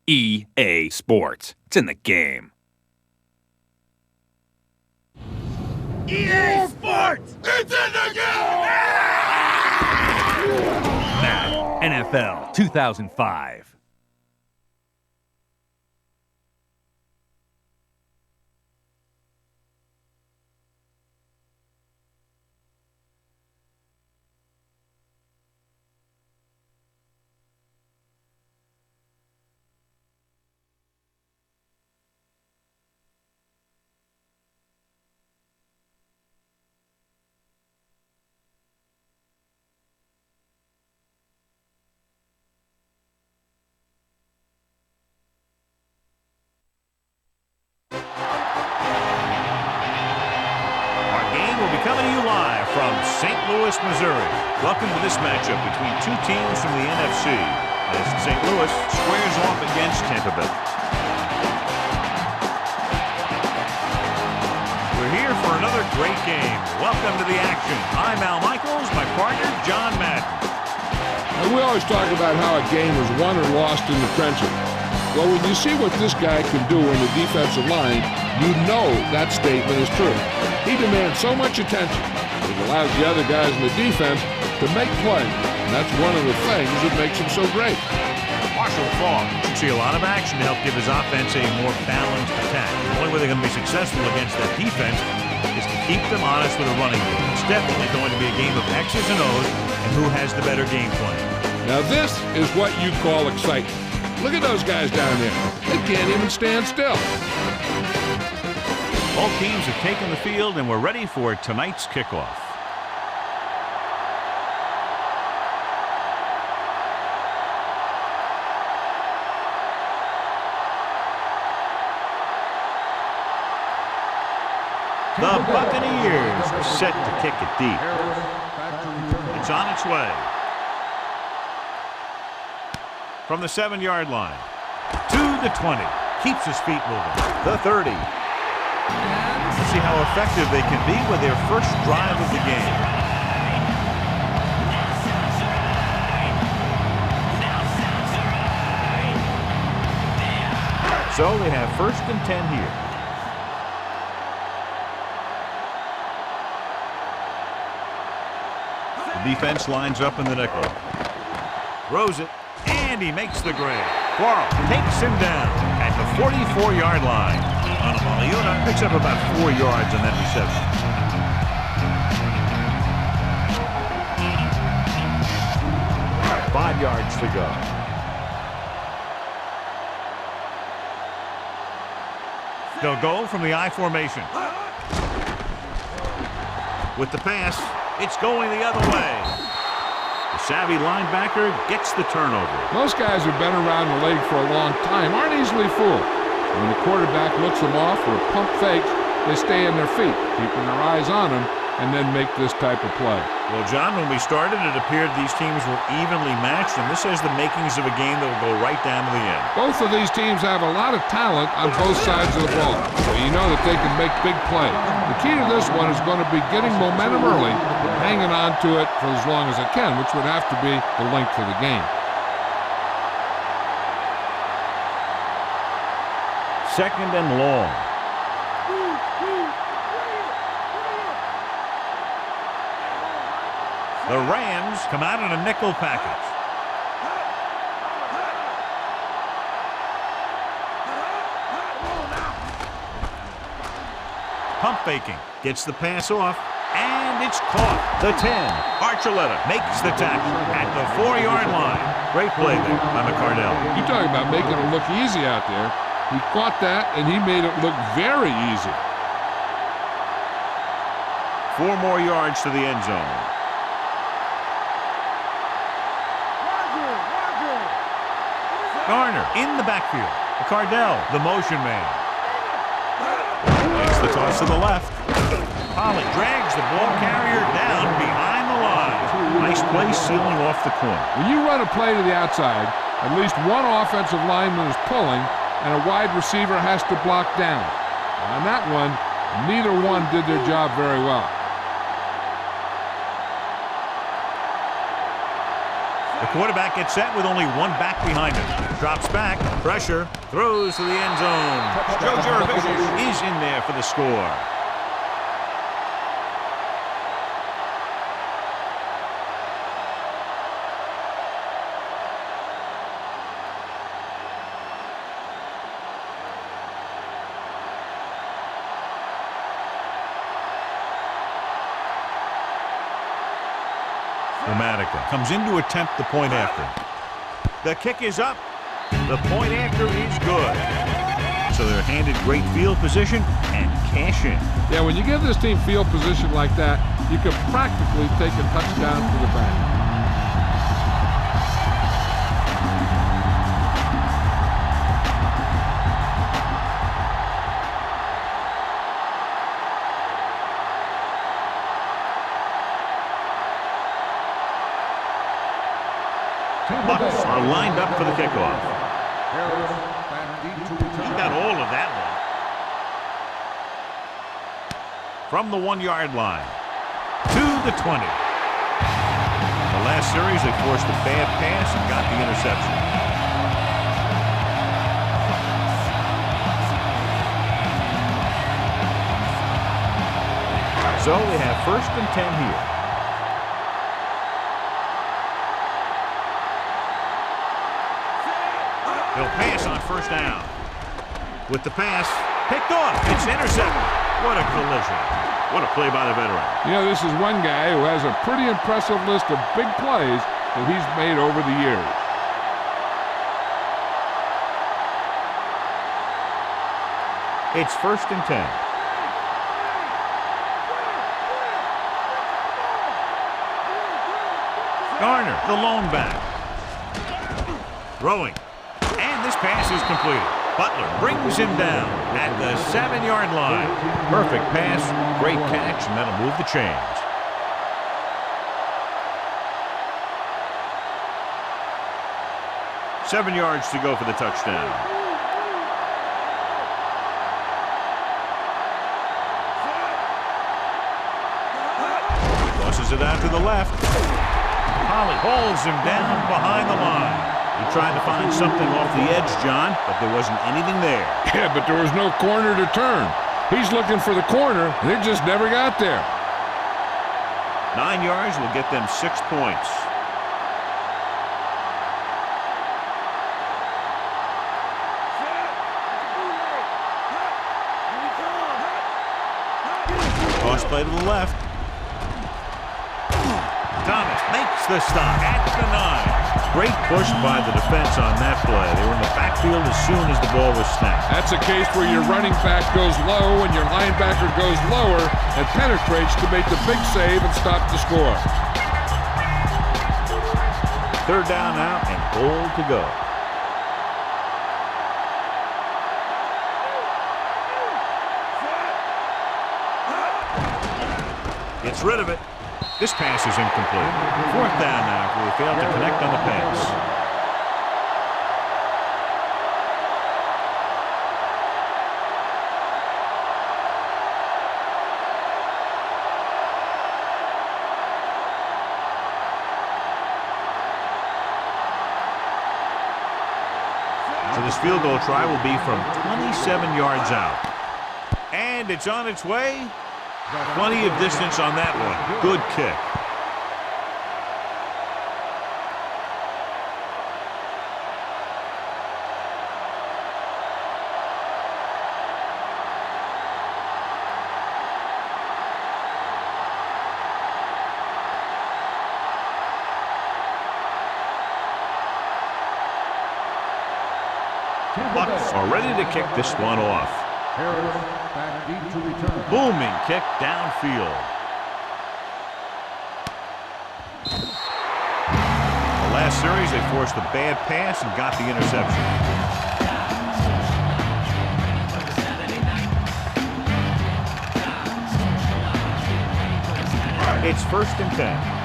EA Sports. It's in the game. EA Sports! It's in the game! Madden NFL 2005. Coming to you live from St. Louis, Missouri. Welcome to this matchup between two teams from the NFC as St. Louis squares off against Tampa Bay. We're here for another great game. Welcome to the action. I'm Al Michaels, my partner, John Madden. And we always talk about how a game is won or lost in the trenches. Well, when you see what this guy can do in the defensive line, you know that statement is true. He demands so much attention. It allows the other guys in the defense to make plays. And that's one of the things that makes him so great. Marshall Faulk should see a lot of action to help give his offense a more balanced attack. The only way they're going to be successful against that defense is to keep them honest with a running game. It's definitely going to be a game of X's and O's and who has the better game plan. Now this is what you call excitement. Look at those guys down there. They can't even stand still. Both teams have taken the field, and we're ready for tonight's kickoff. The Buccaneers are set to kick it deep. It's on its way. From the 7-yard line to the 20. Keeps his feet moving. The 30. Let's see how effective they can be with their first drive of the game. So they have 1st and 10 here. The defense lines up in the nickel. Throws it, and he makes the grab. Quarles takes him down at the 44-yard line. Leona picks up about 4 yards on that reception. All right, 5 yards to go. They'll go from the I formation. With the pass, it's going the other way. The savvy linebacker gets the turnover. Most guys who've been around the league for a long time aren't easily fooled. When the quarterback looks them off or pump fakes, they stay in their feet, keeping their eyes on them, and then make this type of play. Well, John, when we started, it appeared these teams were evenly matched, and this has the makings of a game that will go right down to the end. Both of these teams have a lot of talent on both sides of the ball, so you know that they can make big plays. The key to this one is going to be getting momentum early and hanging on to it for as long as it can, which would have to be the length of the game. Second and long. The Rams come out in a nickel package. Pump faking. Gets the pass off. And it's caught. The 10. Archuleta makes the tackle at the 4-yard line. Great play there by McCardell. You talk about making it look easy out there. He caught that, and he made it look very easy. 4 more yards to the end zone. Garner in the backfield. Cardell, the motion man. Makes the toss to the left. Pollard drags the ball carrier down behind the line. Nice play sealing off the corner. When you run a play to the outside, at least one offensive lineman is pulling, and a wide receiver has to block down. On that one, neither one did their job very well. The quarterback gets set with only one back behind him. Drops back, pressure, throws to the end zone. Joe Jurevich is in there for the score. Comes in to attempt the point after. The kick is up. The point after is good. So they're handed great field position and cash in. Yeah, when you give this team field position like that, you can practically take a touchdown to the bank. Bucks are lined up for the kickoff. He got all of that one. From the 1-yard line to the 20. The last series, they forced a bad pass and got the interception. So they have 1st and 10 here. He'll pass on 1st down. With the pass, picked off. It's intercepted. What a collision. What a play by the veteran. You know, this is one guy who has a pretty impressive list of big plays that he's made over the years. It's 1st and 10. Garner, the lone back. Throwing. And this pass is completed. Butler brings him down at the 7-yard line. Perfect pass, great catch, and that'll move the chains. Seven yards to go for the touchdown. Tosses it out to the left. Holly hauls him down behind the line. He tried to find something off the edge, John, but there wasn't anything there. Yeah, but there was no corner to turn. He's looking for the corner, and it just never got there. 9 yards will get them 6 points. Toss play to the left. Thomas makes the stop at the 9. Great push by the defense on that play. They were in the backfield as soon as the ball was snapped. That's a case where your running back goes low and your linebacker goes lower and penetrates to make the big save and stop the score. 3rd down now and goal to go. Gets rid of it. This pass is incomplete. 4th down now after they failed to connect on the pass. So this field goal try will be from 27 yards out. And it's on its way. Plenty of distance on that one. Good kick. Bucks are ready to kick this one off. Booming kick downfield. The last series, they forced a bad pass and got the interception. It's 1st and 10.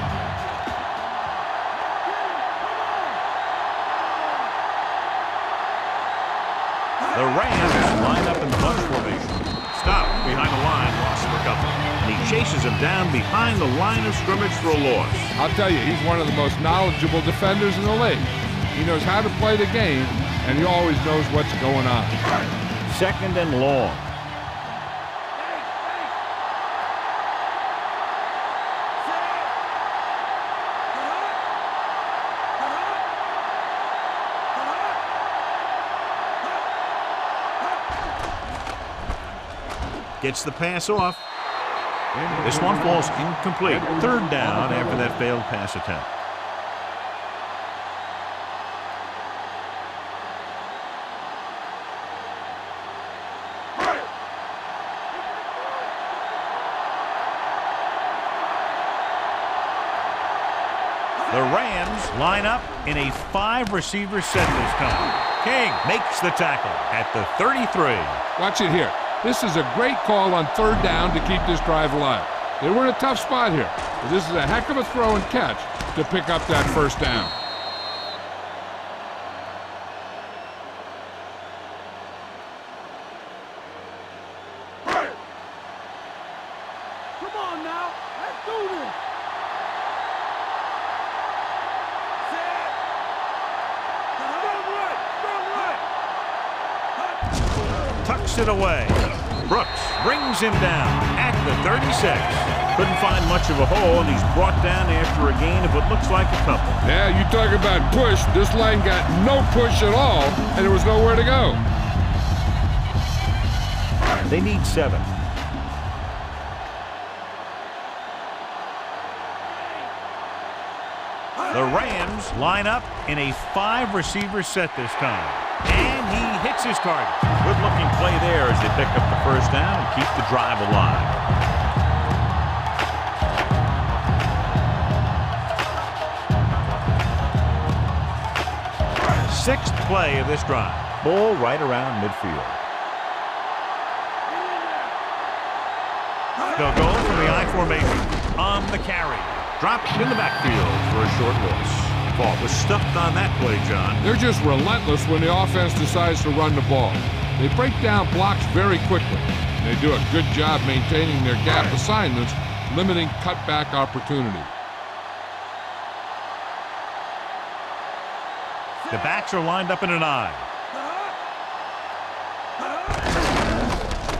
The Rams line up in the bunch formation. stopped behind the line, loss of a couple. And he chases him down behind the line of scrimmage for a loss. I'll tell you, he's one of the most knowledgeable defenders in the league. He knows how to play the game, and he always knows what's going on. 2nd and long. Gets the pass off. This one falls incomplete. 3rd down after that failed pass attempt. The Rams line up in a 5-receiver set this time. King makes the tackle at the 33. Watch it here. This is a great call on 3rd down to keep this drive alive. They were in a tough spot here, but this is a heck of a throw and catch to pick up that 1st down. Come on now, let's do this. Tucks it away. Brooks brings him down at the 36. Couldn't find much of a hole, and he's brought down after a gain of what looks like a couple. Yeah, you talk about push. This line got no push at all, and there was nowhere to go. They need 7. The Rams line up in a 5-receiver set this time. And he hits his target. Good-looking play there as they pick up the 1st down and keep the drive alive. Sixth play of this drive. Ball right around midfield. They'll go from the I formation on the carry. Dropped in the backfield for a short loss. Ball was stuffed on that play, John. They're just relentless when the offense decides to run the ball. They break down blocks very quickly. They do a good job maintaining their gap assignments, limiting cutback opportunity. The backs are lined up in an I.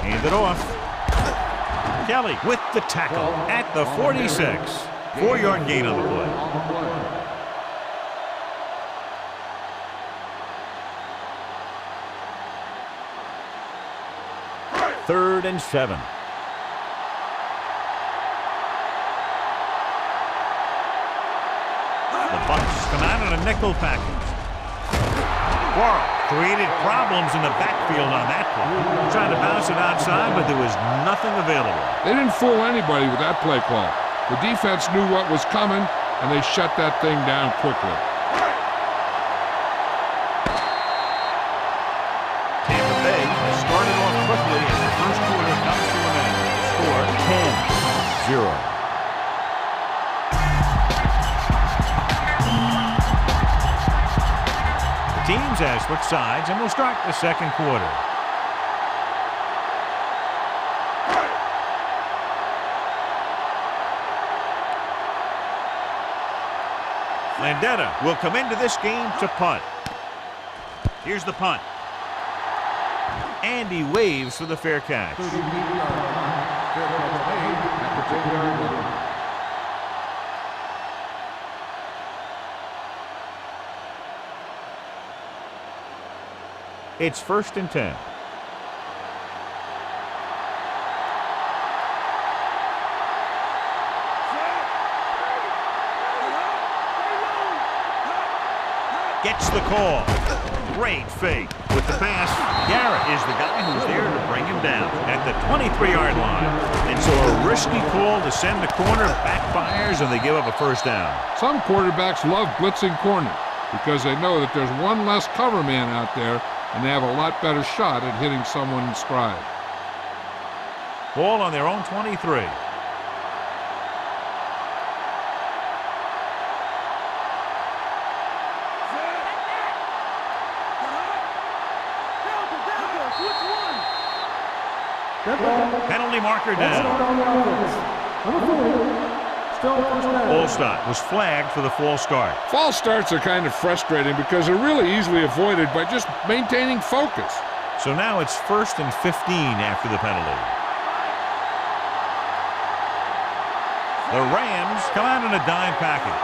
Hand it off. Kelly with the tackle at the 46. 4-yard gain on the play. 3rd and 7. The Bucs come out in a nickel package. Warren created problems in the backfield on that play. Trying to bounce it outside, but there was nothing available. They didn't fool anybody with that play call. The defense knew what was coming, and they shut that thing down quickly. Tampa Bay has started off quickly as the first quarter comes to an end. Score 10-0. Teams have switched sides and will start the 2nd quarter. Landetta will come into this game to punt. Here's the punt. And he waves for the fair catch. It's 1st and 10. Gets the call. Great fake. With the pass, Garrett is the guy who's there to bring him down at the 23-yard line. And so a risky call to send the corner backfires, and they give up a 1st down. Some quarterbacks love blitzing corners because they know that there's one less cover man out there, and they have a lot better shot at hitting someone in stride. Ball on their own 23. Penalty marker down. False start was flagged for the false start. False starts are kind of frustrating because they're really easily avoided by just maintaining focus. So now it's 1st and 15 after the penalty. The Rams come out in a dime package.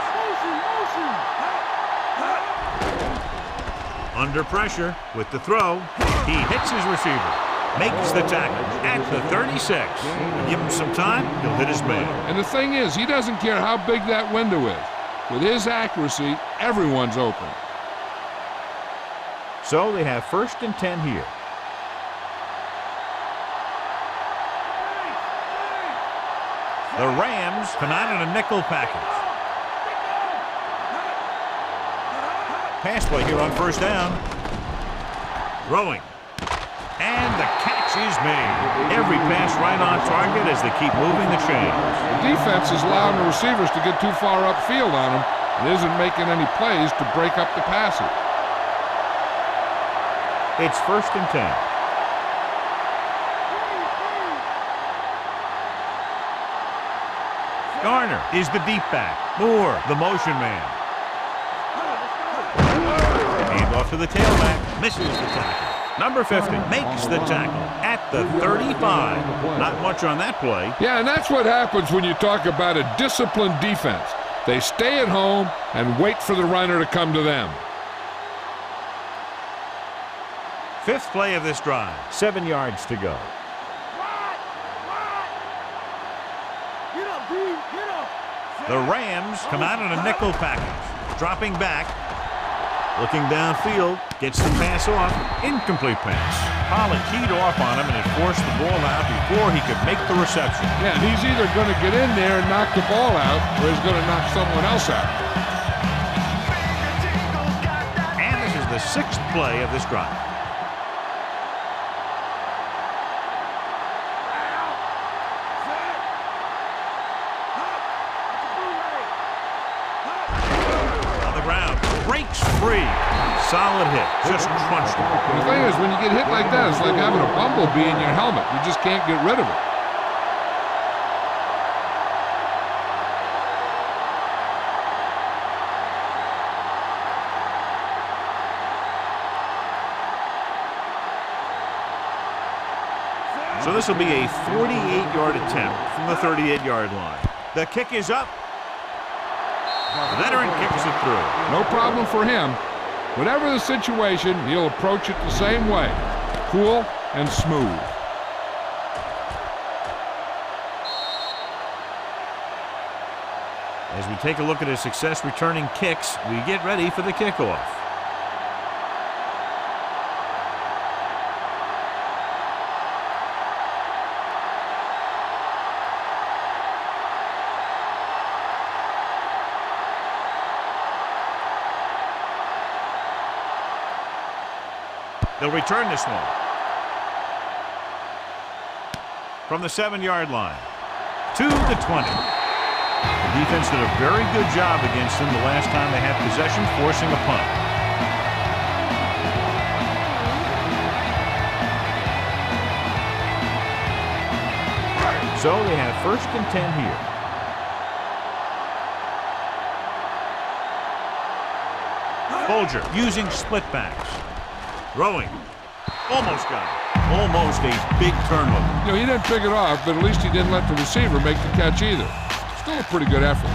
Under pressure with the throw. He hits his receiver. Makes the tackle at the 36. Give him some time, he'll hit his man. And the thing is, he doesn't care how big that window is. With his accuracy, everyone's open. So they have 1st and 10 here. The Rams come out in a nickel package. Pass play here on 1st down. Throwing. And the catch is made. Every pass right on target as they keep moving the chains. The defense is allowing the receivers to get too far upfield on him and isn't making any plays to break up the passes. It's 1st and 10. Garner is the deep back. Moore, the motion man. Hand off to the tailback. Misses the tackle. Number 50 makes the tackle at the 35. Not much on that play. Yeah, and that's what happens when you talk about a disciplined defense. They stay at home and wait for the runner to come to them. 5th play of this drive. 7 yards to go. The Rams come out in a nickel package. Dropping back. Looking downfield. Gets the pass off. Incomplete pass. Pollard keyed off on him and it forced the ball out before he could make the reception. Yeah, and he's either going to get in there and knock the ball out or he's going to knock someone else out. And this is the 6th play of this drive. Breaks free. Solid hit. Just crunched him. The thing is, when you get hit like that, it's like having a bumblebee in your helmet. You just can't get rid of it. So this will be a 48-yard attempt from the 38-yard line. The kick is up. The veteran kicks it through. No problem for him. Whatever the situation, he'll approach it the same way. Cool and smooth. As we take a look at his success returning kicks, we get ready for the kickoff. They'll return this one. From the 7-yard line. To the 20. The defense did a very good job against him the last time they had possession, forcing a punt. So they have 1st and 10 here. Folger using split backs. Throwing. Almost got it. Almost a big turnover. You know, he didn't pick it off, but at least he didn't let the receiver make the catch either. Still a pretty good effort.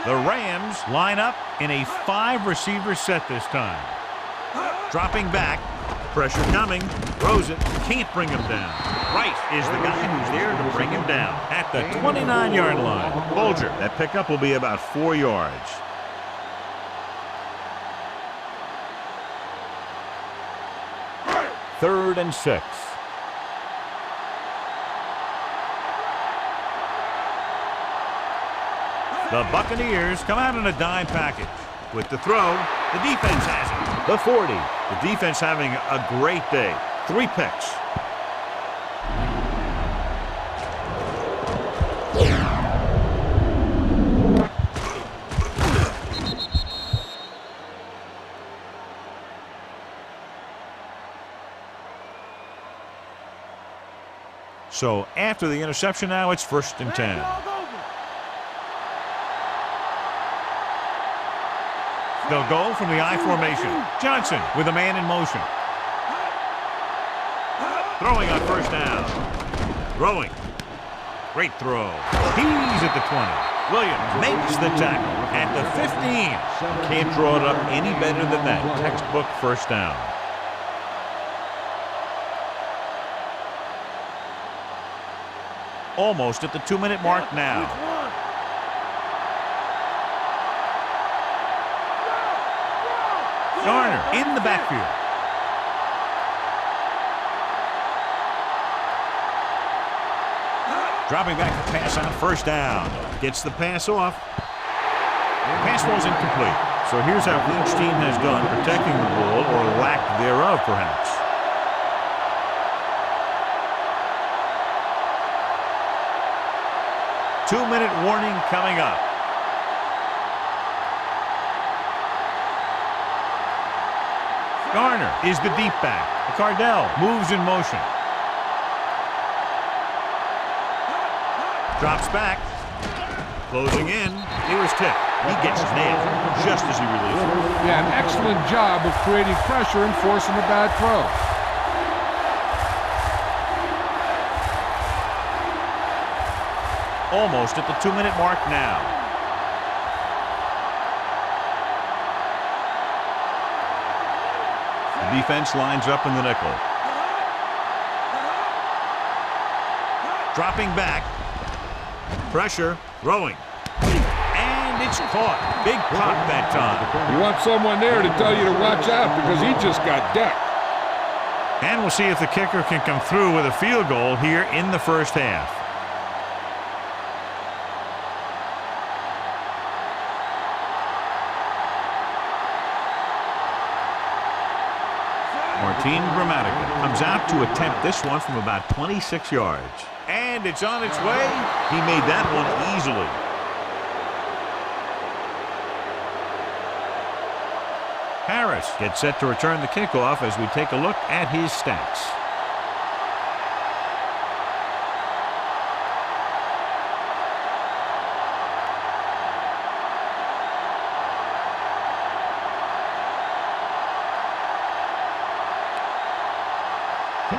The Rams line up in a 5-receiver set this time. Dropping back. Pressure coming. Throws it. Can't bring him down. Wright is the guy who's there to bring him down at the 29-yard line. Folger, that pickup will be about 4 yards. Third and 6. The Buccaneers come out in a dime package. With the throw, the defense has it. The 40. The defense having a great day. 3 picks. So after the interception now, it's 1st and 10. They'll go from the I formation. Johnson with a man in motion. Throwing on 1st down. Throwing. Great throw. He's at the 20. Williams makes the tackle at the 15. Can't draw it up any better than that. Textbook 1st down. Almost at the 2-minute mark now. Garner in the backfield. Dropping back to pass on 1st down. Gets the pass off. Pass falls incomplete. So here's how each team has done protecting the ball, or lack thereof, perhaps. Two-minute warning coming up. Garner is the deep back. Cardell moves in motion. Drops back. Closing in. He was tipped. He gets nailed just as he releases it. Yeah, an excellent job of creating pressure and forcing a bad throw. Almost at the 2-minute mark now. The defense lines up in the nickel. Dropping back. Pressure. Throwing. And it's caught. Big pop that time. You want someone there to tell you to watch out because he just got decked. And we'll see if the kicker can come through with a field goal here in the 1st half. Martin Gramatica comes out to attempt this one from about 26 yards. And it's on its way. He made that one easily. Harris gets set to return the kickoff as we take a look at his stats.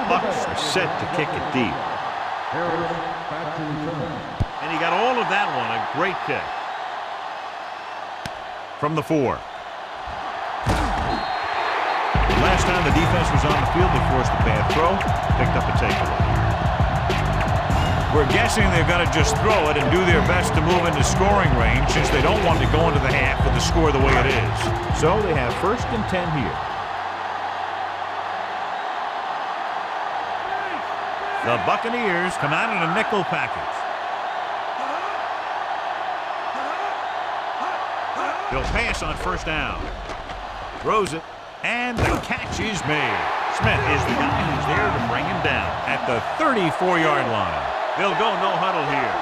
Bucks are set to kick it deep. And he got all of that one. A great kick. From the 4. Last time the defense was on the field, they forced a bad throw, picked up a takeaway. We're guessing they're going to just throw it and do their best to move into scoring range since they don't want to go into the half with the score the way it is. So they have 1st and 10 here. The Buccaneers come out in a nickel package. They'll pass on 1st down. Throws it, and the catch is made. Smith is the guy who's there to bring him down at the 34-yard line. They'll go no huddle here.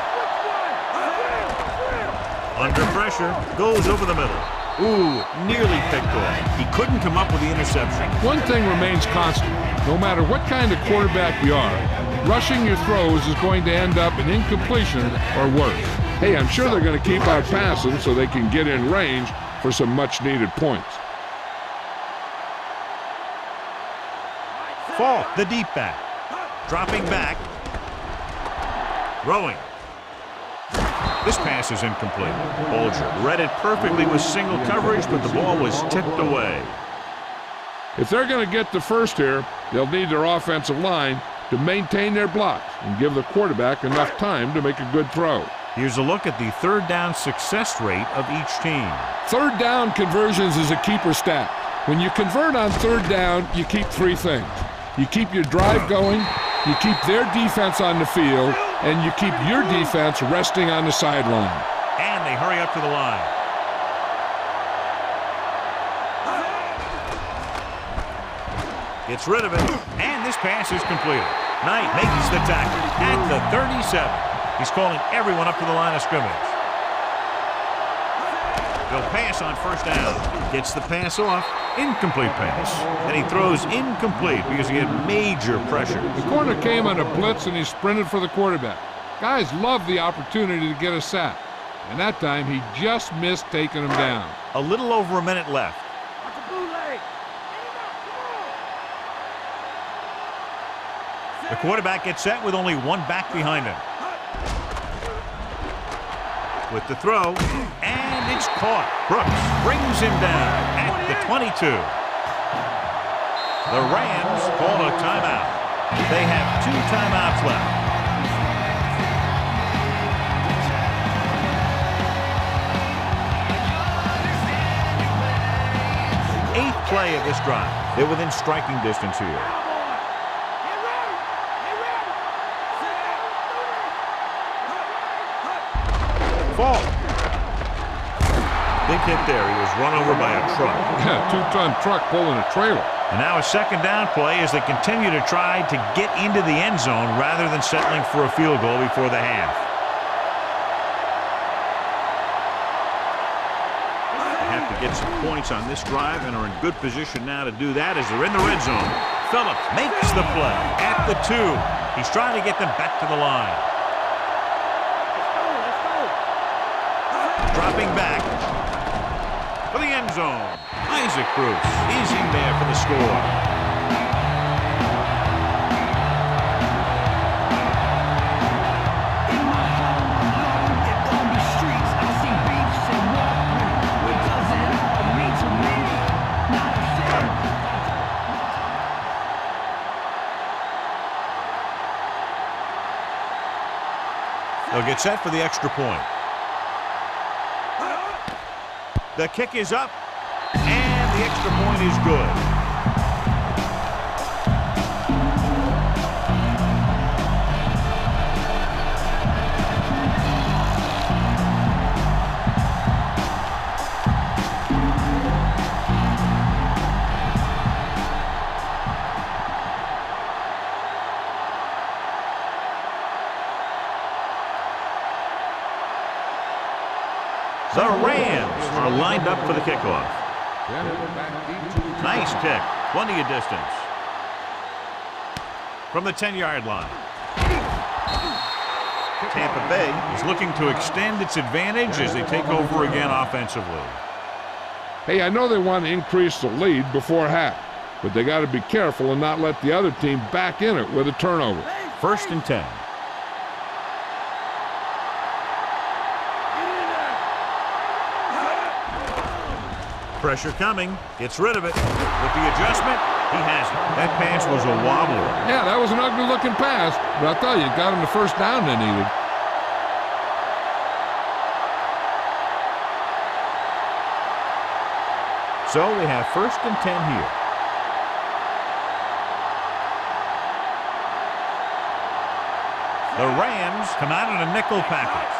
Under pressure, goes over the middle. Ooh, nearly picked off. He couldn't come up with the interception. One thing remains constant. No matter what kind of quarterback you are, rushing your throws is going to end up in incompletion or worse. Hey, I'm sure they're going to keep out passing so they can get in range for some much-needed points. Falk, the deep back. Dropping back. Throwing. This pass is incomplete. Bolger read it perfectly with single coverage, but the ball was tipped away. If they're going to get the first here, they'll need their offensive line to maintain their blocks and give the quarterback enough time to make a good throw. Here's a look at the 3rd down success rate of each team. 3rd down conversions is a keeper stat. When you convert on 3rd down, you keep 3 things. You keep your drive going, you keep their defense on the field, and you keep your defense resting on the sideline. And they hurry up to the line. Gets rid of it, and this pass is completed. Knight makes the tackle at the 37. He's calling everyone up to the line of scrimmage. They'll pass on first down. Gets the pass off. Incomplete pass. And he throws incomplete because he had major pressure. The corner came on a blitz and he sprinted for the quarterback. Guys love the opportunity to get a sack. And that time he just missed taking him down. A little over a minute left. The quarterback gets set with only one back behind him. With the throw, and it's caught. Brooks brings him down at the 22. The Rams call a timeout. They have 2 timeouts left. 8th play of this drive. They're within striking distance here. Fall. Big hit there. He was run over by a truck. Yeah, 2-ton truck pulling a trailer. And now a second down play as they continue to try to get into the end zone rather than settling for a field goal before the half. They have to get some points on this drive and are in good position now to do that as they're in the red zone. Phillips makes the play at the 2. He's trying to get them back to the line. Dropping back for the end zone. Isaac Cruz is in there for the score. They'll get set for the extra point. The kick is up, and the extra point is good. The Rams are lined up for the kickoff. Nice kick. Plenty of distance. From the 10-yard line. Tampa Bay is looking to extend its advantage as they take over again offensively. Hey, I know they want to increase the lead before half, but they got to be careful and not let the other team back in it with a turnover. 1st and 10. Pressure coming. Gets rid of it. With the adjustment, he has it. That pass was a wobbler. Yeah, that was an ugly-looking pass, but I'll tell you, it got him the first down they needed. So we have 1st and 10 here. The Rams come out in a nickel package.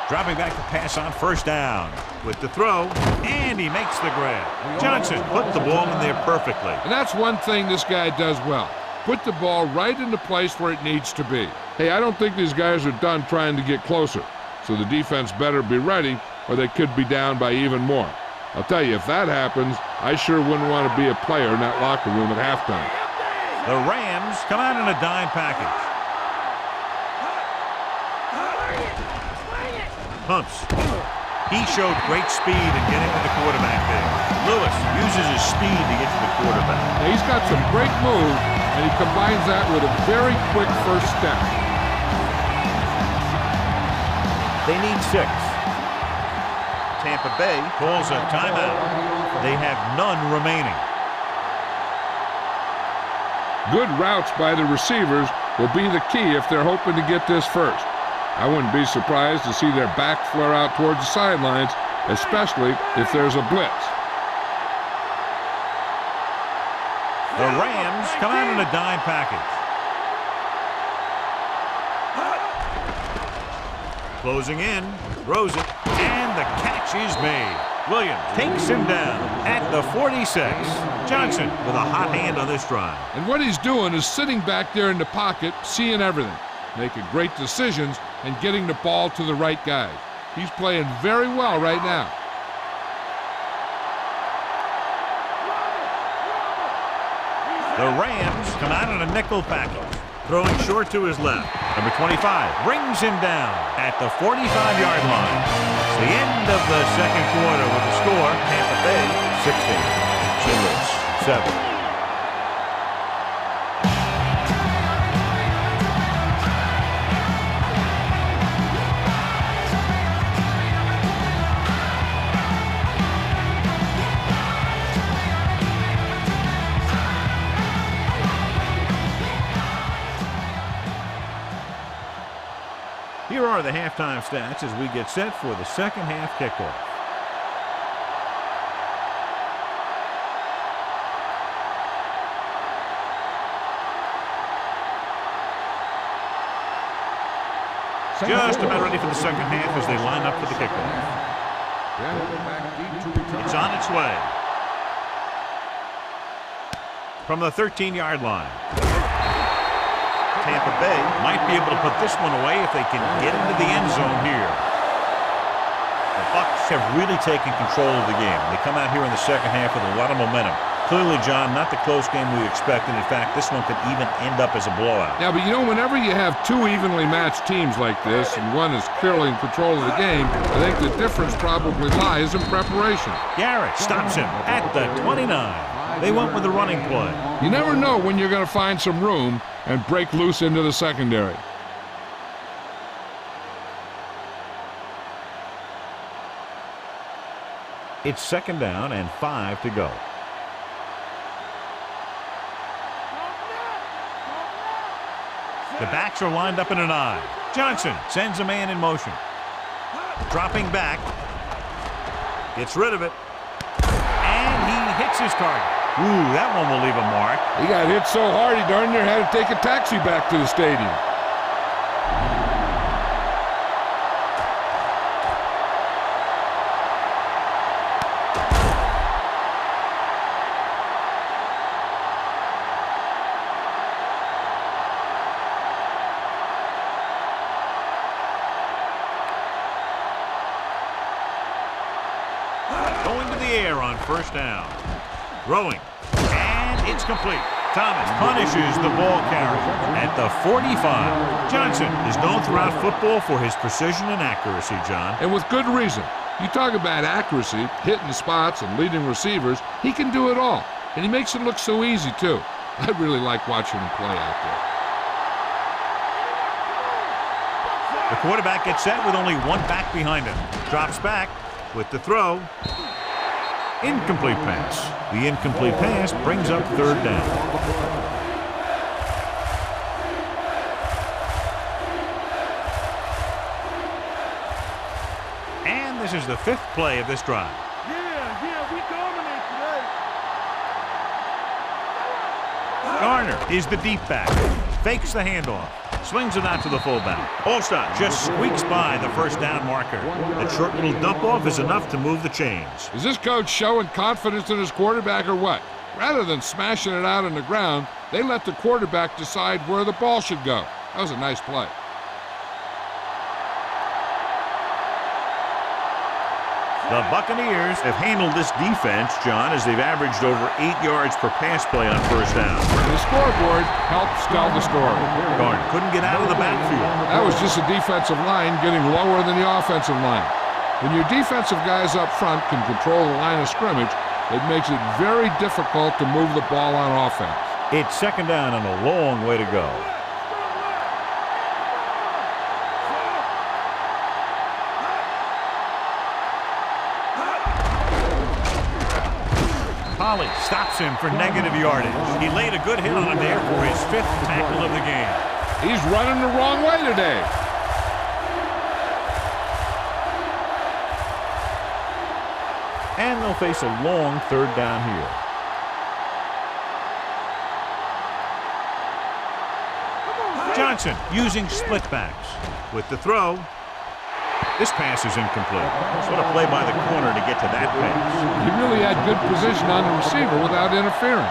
Dropping back to pass on 1st down. With the throw, and he makes the grab. Johnson put the ball in there perfectly. And that's one thing this guy does well. Put the ball right in the place where it needs to be. Hey, I don't think these guys are done trying to get closer, so the defense better be ready or they could be down by even more. I'll tell you, if that happens, I sure wouldn't want to be a player in that locker room at halftime. The Rams come out in a dime package. Pumps. He showed great speed in getting to the quarterback there. Lewis uses his speed to get to the quarterback. Now, he's got some great moves, and he combines that with a very quick first step. They need 6. Tampa Bay calls a timeout. They have none remaining. Good routes by the receivers will be the key if they're hoping to get this first. I wouldn't be surprised to see their back flare out towards the sidelines, especially if there's a blitz. The Rams come out in a dime package. Closing in, throws it, and the catch is made. Williams takes him down at the 46. Johnson with a hot hand on this drive. And what he's doing is sitting back there in the pocket, seeing everything, making great decisions, and getting the ball to the right guy. He's playing very well right now. The Rams come out in a nickel package. Throwing short to his left. Number 25 brings him down at the 45-yard line. It's the end of the second quarter with the score, Tampa Bay 16, St. Louis 7. Here are the halftime stats as we get set for the second half kickoff. Just about ready for the second half as they line up for the kickoff. It's on its way. From the 13-yard line. Tampa Bay might be able to put this one away if they can get into the end zone here. The Bucs have really taken control of the game. They come out here in the second half with a lot of momentum. Clearly, John, not the close game we expected. In fact, this one could even end up as a blowout. Yeah, but you know, whenever you have two evenly matched teams like this, and one is clearly in control of the game, I think the difference probably lies in preparation. Garrett stops him at the 29. They went with the running play. You never know when you're going to find some room and break loose into the secondary. It's second down and 5 to go. The backs are lined up in an I. Johnson sends a man in motion. Dropping back. Gets rid of it. And he hits his target. Ooh, that one will leave a mark. He got hit so hard he darn near had to take a taxi back to the stadium. Going to the air on first down. Throwing. And it's complete. Thomas punishes the ball carrier at the 45. Johnson is known throughout football for his precision and accuracy, John. And with good reason. You talk about accuracy, hitting spots, and leading receivers. He can do it all. And he makes it look so easy, too. I really like watching him play out there. The quarterback gets set with only one back behind him. Drops back with the throw. Incomplete pass. The incomplete pass brings up third down. And this is the fifth play of this drive. Yeah, we dominate today. Garner is the deep back. Fakes the handoff. Swings it out to the fullback. Olstad just squeaks by the first down marker. That short little dump off is enough to move the chains. Is this coach showing confidence in his quarterback or what? Rather than smashing it out on the ground, they let the quarterback decide where the ball should go. That was a nice play. The Buccaneers have handled this defense, John, as they've averaged over 8 yards per pass play on first down. The scoreboard helps tell the story. Garner couldn't get out of the backfield. That was just a defensive line getting lower than the offensive line. When your defensive guys up front can control the line of scrimmage, it makes it very difficult to move the ball on offense. It's second down and a long way to go. Holly stops him for negative yardage. He laid a good hit on him there for his fifth tackle of the game. He's running the wrong way today. And they'll face a long third down here. Johnson using split backs with the throw. This pass is incomplete. What a play by the corner to get to that pass. He really had good position on the receiver without interfering.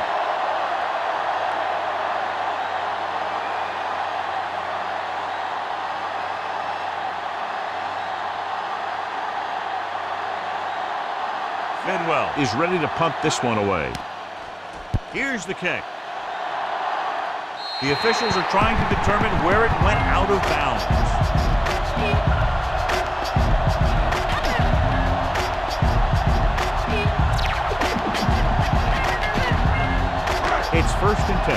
is ready to punt this one away. Here's the kick. The officials are trying to determine where it went out of bounds. It's 1st and 10.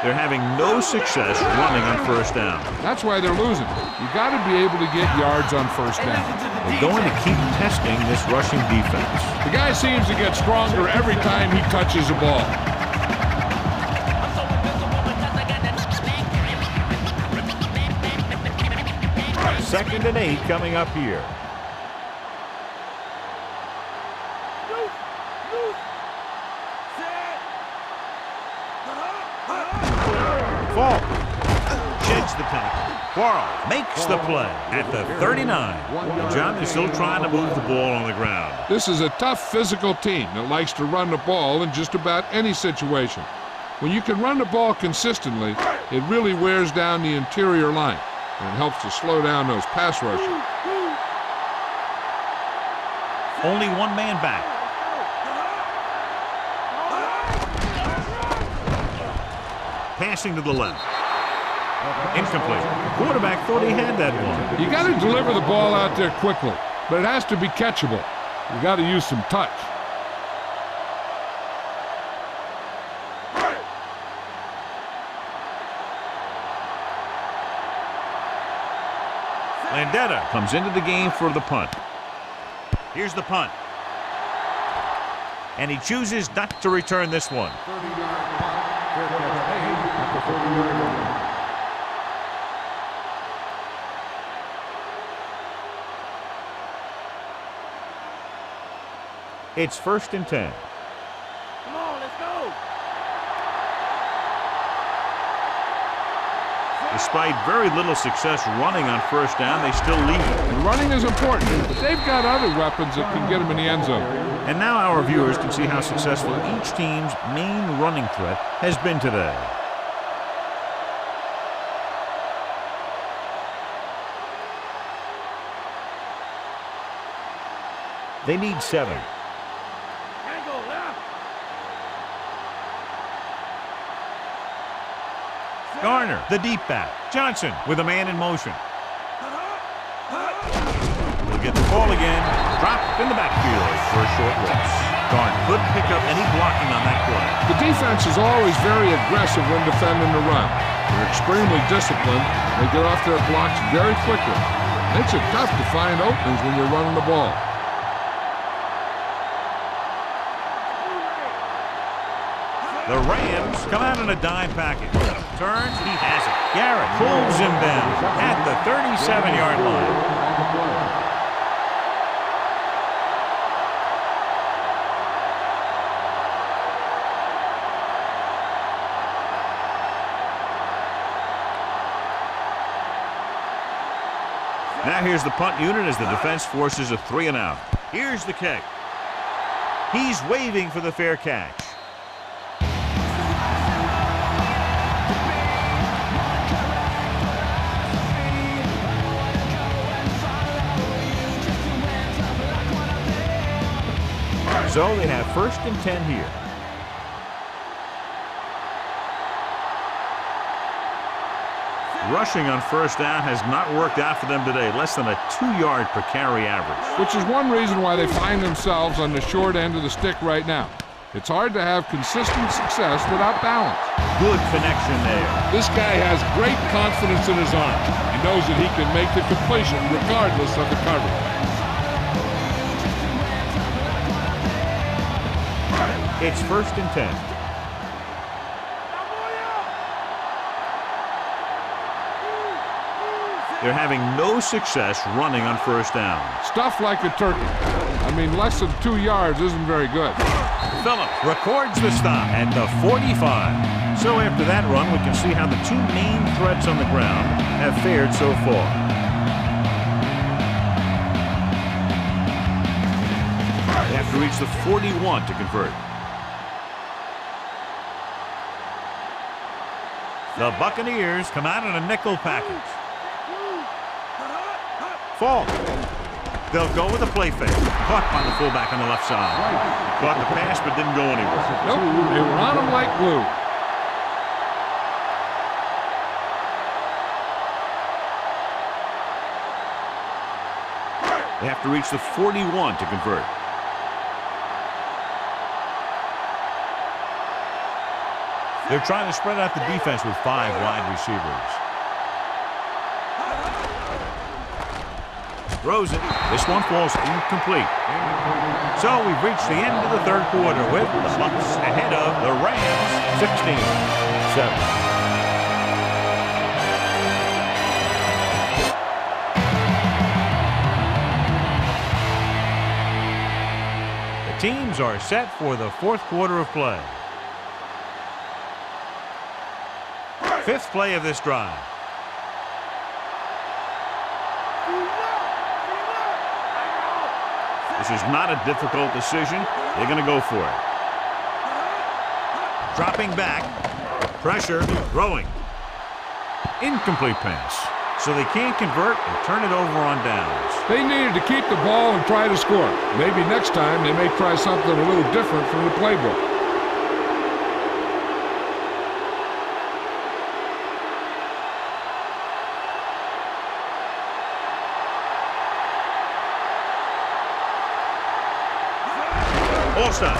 They're having no success running on 1st down. That's why they're losing. You got to be able to get yards on 1st down. They're going to keep testing this rushing defense. The guy seems to get stronger every time he touches the ball. Second and 8 coming up here. Ball. Sheds the tackle. Quarles makes the play at the 39. John is still trying to move the ball on the ground. This is a tough physical team that likes to run the ball in just about any situation. When you can run the ball consistently, it really wears down the interior line and it helps to slow down those pass rushers. Only one man back. Passing to the left. Incomplete. The quarterback thought he had that one. You got to deliver the ball out there quickly, but it has to be catchable. You got to use some touch. Landetta comes into the game for the punt. Here's the punt. And he chooses not to return this one. It's 1st and 10. Come on, let's go. Despite very little success running on 1st down, they still lead. And running is important, but they've got other weapons that can get them in the end zone. And now our viewers can see how successful each team's main running threat has been today. They need 7. Angle left. Garner, the deep back. Johnson with a man in motion. Will get the ball again. Dropped in the backfield for a short loss. Garner couldn't pick up any blocking on that play. The defense is always very aggressive when defending the run. They're extremely disciplined. They get off their blocks very quickly. Makes it tough to find openings when you're running the ball. The Rams come out in a dime package. Turns, he has it. Garrett pulls him down at the 37-yard line. Now here's the punt unit as the defense forces a 3 and out. Here's the kick. He's waving for the fair catch. So they have 1st and 10 here. Rushing on 1st down has not worked out for them today. Less than a 2-yard per carry average. Which is one reason why they find themselves on the short end of the stick right now. It's hard to have consistent success without balance. Good connection there. This guy has great confidence in his arm. He knows that he can make the completion regardless of the coverage. It's 1st and 10. They're having no success running on 1st down. Stuff like a turkey. I mean, less than 2 yards isn't very good. Phillips records the stop at the 45. So after that run, we can see how the two main threats on the ground have fared so far. They have to reach the 41 to convert. The Buccaneers come out in a nickel package. Fault. They'll go with a play fake. Caught by the fullback on the left side. Caught the pass but didn't go anywhere. Nope, they were on him like glue. They have to reach the 41 to convert. They're trying to spread out the defense with 5 wide receivers. Throws it. This one falls incomplete. So we've reached the end of the third quarter with the Bucs ahead of the Rams 16-7. Teams are set for the fourth quarter of play. 5th play of this drive. This is not a difficult decision. They're going to go for it. Dropping back. Pressure. Throwing. Incomplete pass. So they can't convert and turn it over on downs. They needed to keep the ball and try to score. Maybe next time they may try something a little different from the playbook. All stop.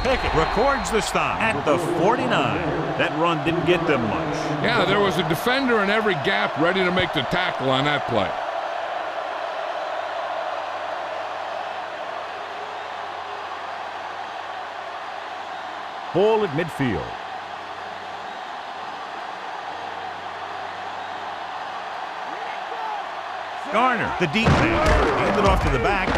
Pickett records the stop at the 49. That run didn't get them much. Yeah, there was a defender in every gap ready to make the tackle on that play. Ball at midfield. Garner, the deep man, handed off to the back.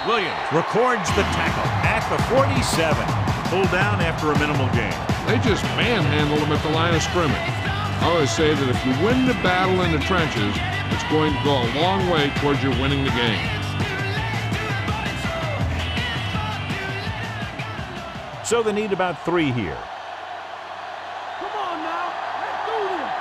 Williams records the tackle at the 47. Pulled down after a minimal gain. They just manhandled him at the line of scrimmage. I always say that if you win the battle in the trenches, it's going to go a long way towards you winning the game. So they need about 3 here. Come on now. Let's do this.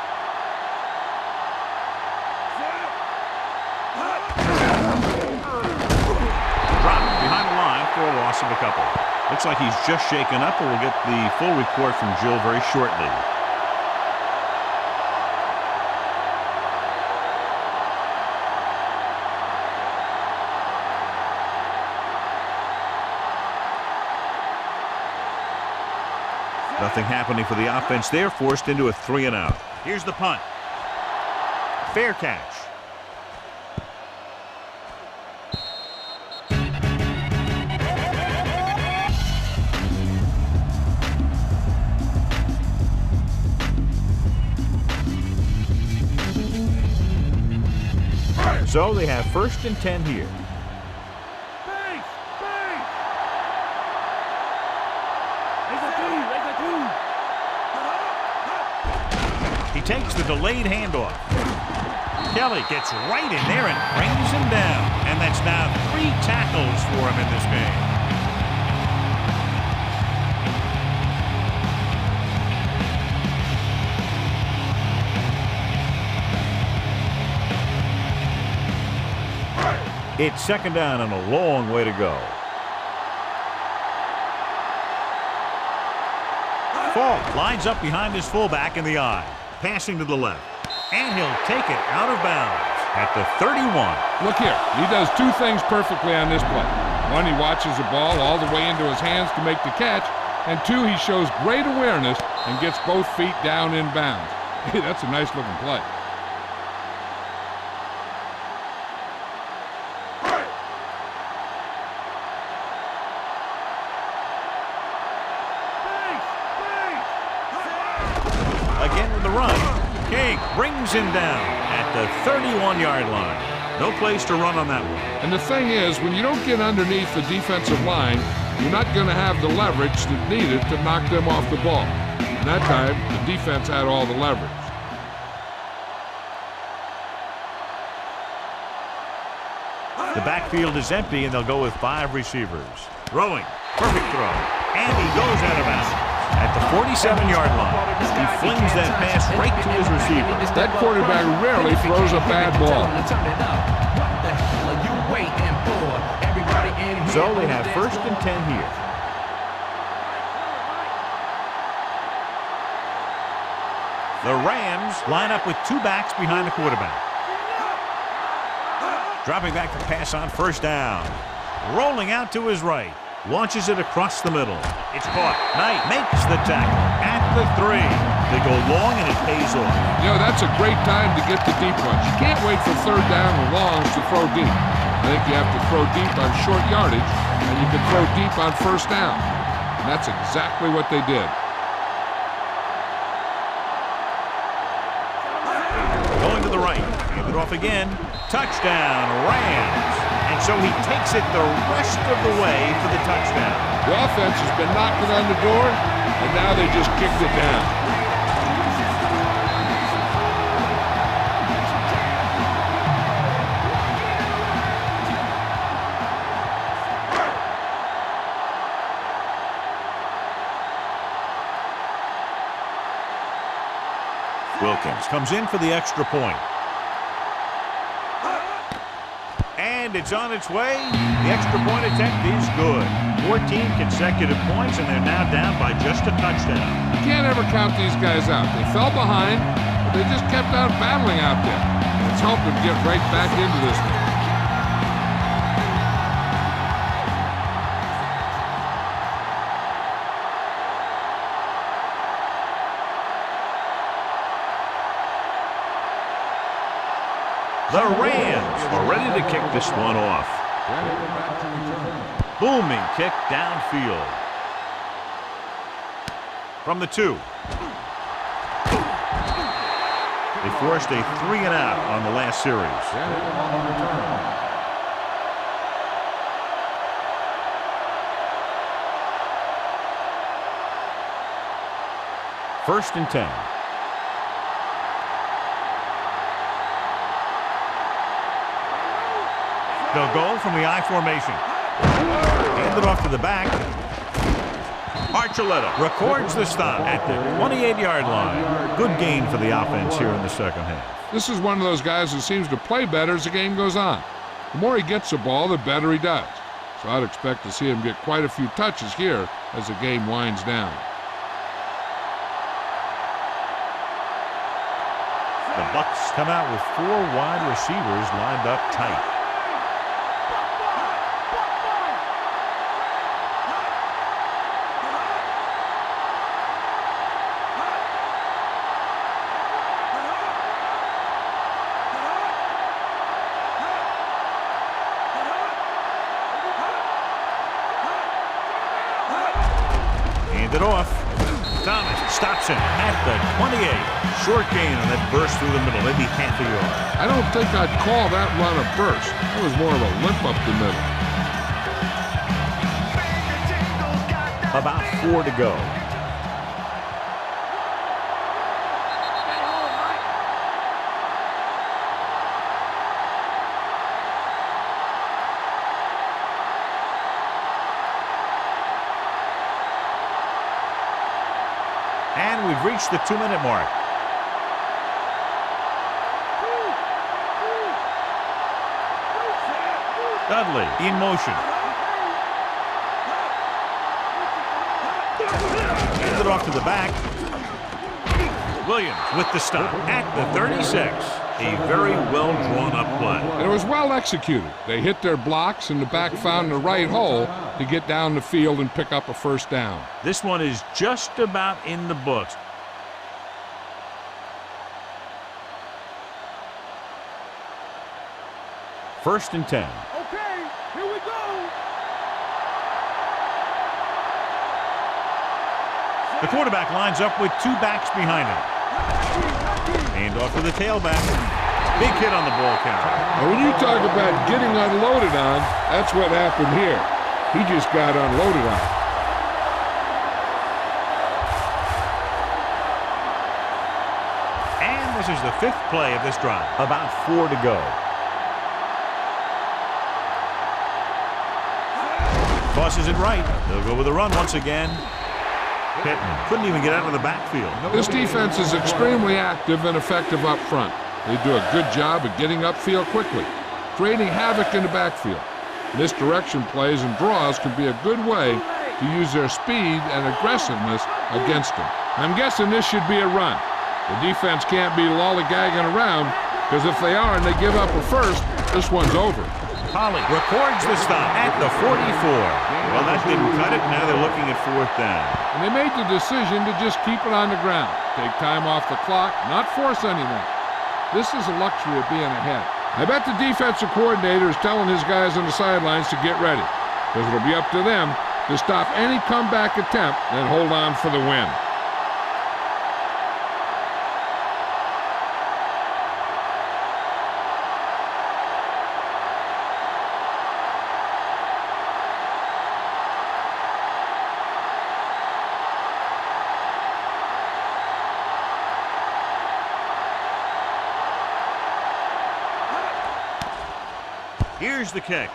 Dropped behind the line for a loss of a couple. Looks like he's just shaken up, and we'll get the full report from Jill very shortly. Nothing happening for the offense. They're forced into a 3-and-out. Here's the punt. Fair catch. So they have 1st and 10 here. Base! Base! There's a two! There's a two! He takes the delayed handoff. Kelly gets right in there and brings him down. And that's now 3 tackles for him in this game. It's 2nd down and a long way to go. Fall lines up behind his fullback in the eye. Passing to the left. And he'll take it out of bounds at the 31. Look here. He does 2 things perfectly on this play. 1, he watches the ball all the way into his hands to make the catch. And 2, he shows great awareness and gets both feet down in bounds. Hey, that's a nice looking play. Again with the run. King brings him down at the 31-yard line. No place to run on that one. And the thing is, when you don't get underneath the defensive line, you're not going to have the leverage that's needed to knock them off the ball. And that time, the defense had all the leverage. The backfield is empty, and they'll go with 5 receivers. Throwing. Perfect throw. And he goes out of bounds. At the 47-yard line, he flings that pass right to his receiver. That quarterback rarely throws a bad ball. So they have 1st and 10 here. The Rams line up with 2 backs behind the quarterback. Dropping back to pass on 1st down. Rolling out to his right. Launches it across the middle. It's caught. Knight makes the tackle at the 3. They go long and it pays off. You know, that's a great time to get the deep ones. You can't wait for 3rd down or longs to throw deep. I think you have to throw deep on short yardage, and you can throw deep on 1st down. And that's exactly what they did. Going to the right. Hand it off again. Touchdown, Rams. And so he takes it the rest of the way for the touchdown. The offense has been knocking on the door, and now they just kicked it down. Wilkins comes in for the extra point. And it's on its way. The extra point attempt is good. 14 consecutive points, and they're now down by just a touchdown. You can't ever count these guys out. They fell behind, but they just kept on battling out there. Let's hope them get right back into this one. The Rams are ready to kick this one off. Booming kick downfield. From the 2. They forced a 3-and-out on the last series. 1st and 10. They'll go from the I formation. Hand it off to the back. Archuleta records the stop at the 28-yard line. Good gain for the offense here in the 2nd half. This is one of those guys who seems to play better as the game goes on. The more he gets the ball, the better he does. So I'd expect to see him get quite a few touches here as the game winds down. The Bucs come out with 4 wide receivers lined up tight. It off. Thomas stops him at the 28. Short gain on that burst through the middle, maybe half a yard. I don't think I'd call that run a burst. That was more of a limp up the middle. About 4 to go. And we've reached the 2-minute mark. Dudley in motion. Hands it off to the back. Williams with the stop at the 36. A very well drawn up play. And it was well executed. They hit their blocks and the back found the right hole to get down the field and pick up a 1st down. This one is just about in the books. First and 10. Okay, here we go. The quarterback lines up with 2 backs behind him. Hand off to the tailback. Big hit on the ball carrier. And when you talk about getting unloaded on, that's what happened here. He just got unloaded on. And this is the 5th play of this drive. About 4 to go. Tosses it right. They'll go with a run once again. Pittman couldn't even get out of the backfield. This defense is extremely active and effective up front. They do a good job of getting upfield quickly, creating havoc in the backfield. Misdirection plays and draws can be a good way to use their speed and aggressiveness against them. I'm guessing this should be a run. The defense can't be lollygagging around, because if they are and they give up a first, this one's over. Holly records the stop at the 44. Well, that didn't cut it. Now they're looking at 4th down. And they made the decision to just keep it on the ground. Take time off the clock, not force anything. This is a luxury of being ahead. I bet the defensive coordinator is telling his guys on the sidelines to get ready, because it'll be up to them to stop any comeback attempt and hold on for the win. Here's the kick.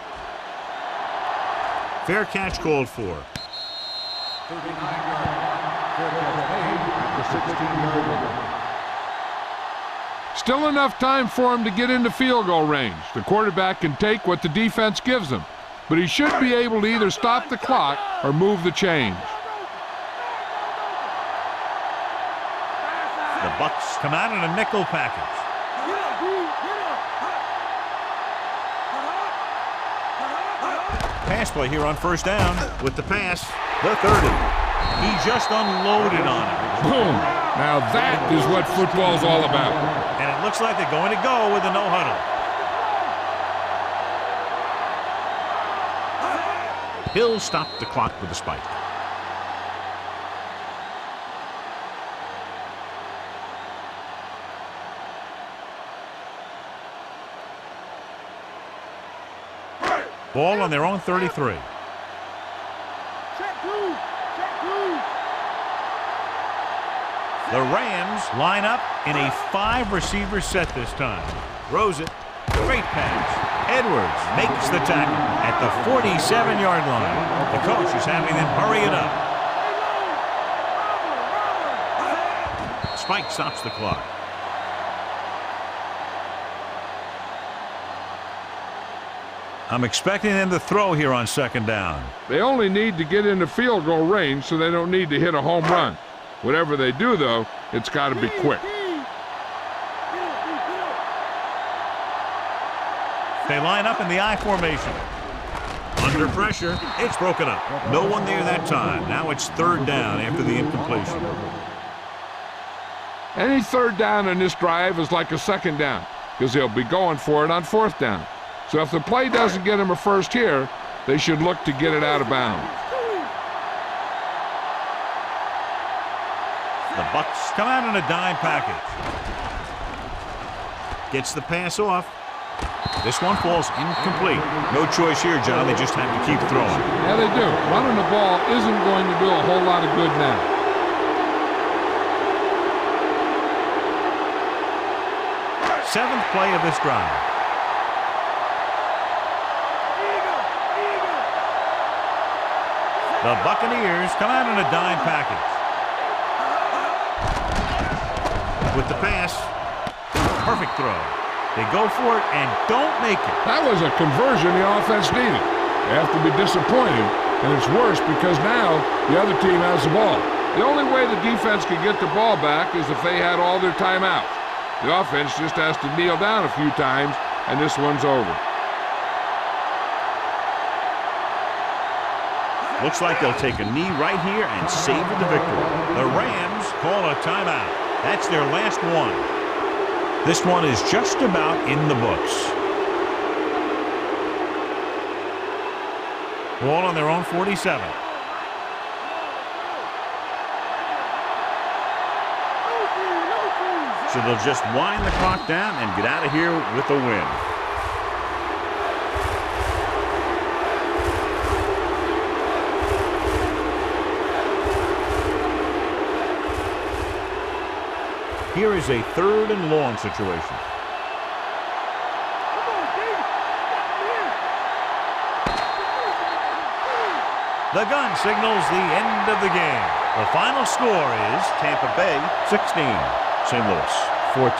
Fair catch called for. 39-yard line. At the 16-yard line. Still enough time for him to get into field goal range. The quarterback can take what the defense gives him, but he should be able to either stop the clock or move the chains. The Bucs come out in a nickel package. Pass play here on 1st down with the pass, the 30. He just unloaded on it. Boom! Now that is what football's all about. And it looks like they're going to go with a no huddle. Hill stopped the clock with a spike. Ball on their own 33. The Rams line up in a 5-receiver set this time. Throws it. Great pass. Edwards makes the tackle at the 47-yard line. The coach is having them hurry it up. Spike stops the clock. I'm expecting them to throw here on 2nd down. They only need to get into field goal range, so they don't need to hit a home run. Whatever they do, though, it's got to be quick. They line up in the I formation. Under pressure, it's broken up. No one there that time. Now it's 3rd down after the incompletion. Any 3rd down in this drive is like a 2nd down, because they'll be going for it on 4th down. So if the play doesn't get them a first here, they should look to get it out of bounds. The Bucs come out in a dime package. Gets the pass off. This one falls incomplete. No choice here, John. They just have to keep throwing. Yeah, they do. Running the ball isn't going to do a whole lot of good now. Seventh play of this drive. The Buccaneers come out in a dime package. With the pass, perfect throw. They go for it and don't make it. That was a conversion the offense needed. They have to be disappointed, and it's worse because now the other team has the ball. The only way the defense can get the ball back is if they had all their timeouts. The offense just has to kneel down a few times, and this one's over. Looks like they'll take a knee right here and savor the victory. The Rams call a timeout. That's their last one. This one is just about in the books. Ball on their own 47. So they'll just wind the clock down and get out of here with a win. Here is a 3rd and long situation. The gun signals the end of the game. The final score is Tampa Bay 16, St. Louis 14.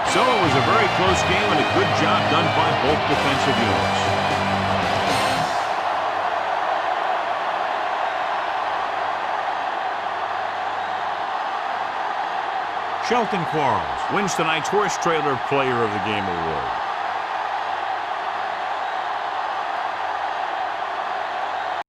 So it was a very close game and a good job done by both defensive units. Shelton Quarles wins tonight's Horse Trailer Player of the Game award.